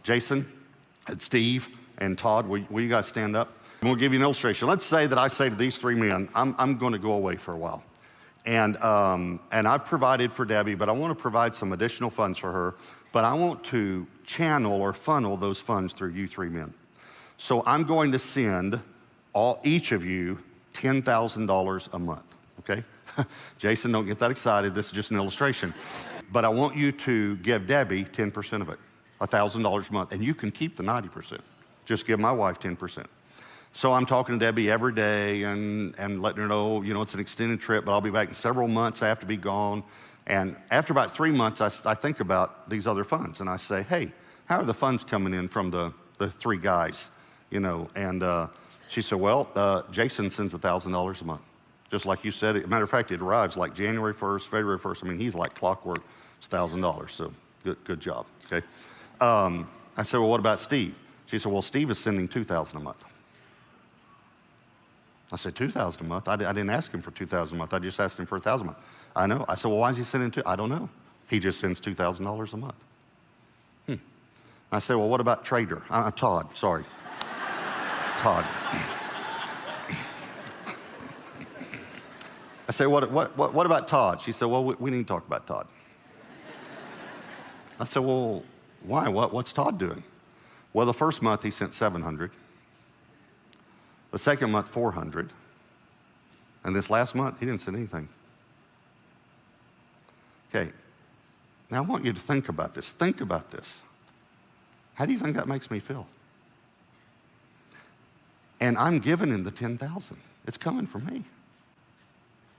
Jason and Steve and Todd, will you guys stand up? And we'll give you an illustration. Let's say that I say to these three men, I'm going to go away for a while. And I've provided for Debbie, but I want to provide some additional funds for her. But I want to channel or funnel those funds through you three men. So I'm going to send each of you $10,000 a month, okay? Jason, don't get that excited. This is just an illustration. But I want you to give Debbie 10% of it, $1,000 a month. And you can keep the 90%. Just give my wife 10%. So I'm talking to Debbie every day and letting her know, it's an extended trip, but I'll be back in several months. I have to be gone. And after about 3 months, I think about these other funds. And I say, hey, how are the funds coming in from the three guys? And she said, well, Jason sends $1,000 a month. Just like you said. As a matter of fact, it arrives like January 1st, February 1st. I mean, he's like clockwork. It's $1,000. So good job, okay? I said, well, what about Steve? She said, well, Steve is sending $2,000 a month. I said, $2,000 a month? I didn't ask him for $2,000 a month. I just asked him for $1,000 a month. I know. I said, well, why is he sending I don't know. He just sends $2,000 a month. I said, well, what about Trader? Todd, sorry. Todd. I said, what about Todd? She said, well, we need to talk about Todd. I said, well, why? What's Todd doing? Well, the first month he sent $700. The second month, $400. And this last month, he didn't send anything. Okay, now I want you to think about this. Think about this. How do you think that makes me feel? And I'm giving him the $10,000. It's coming from me.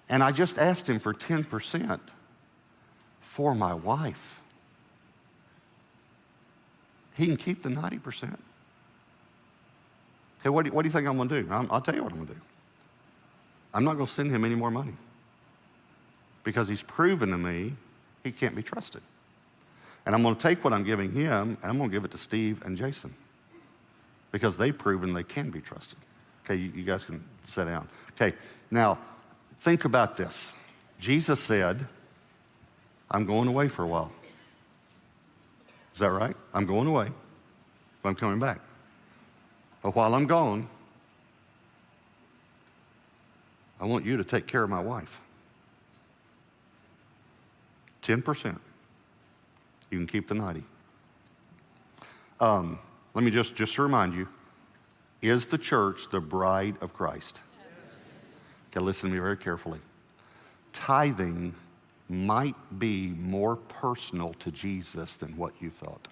And I just asked him for 10% for my wife. He can keep the 90%. Okay, what do you think I'm going to do? I'll tell you what I'm going to do. I'm not going to send him any more money because he's proven to me he can't be trusted. And I'm going to take what I'm giving him and I'm going to give it to Steve and Jason because they've proven they can be trusted. Okay, you guys can sit down. Okay, now think about this. Jesus said, I'm going away for a while. Is that right? I'm going away, but I'm coming back. But while I'm gone, I want you to take care of my wife. 10%. You can keep the 90. Let me just remind you, is the church the bride of Christ? Yes. Okay, listen to me very carefully. Tithing might be more personal to Jesus than what you thought.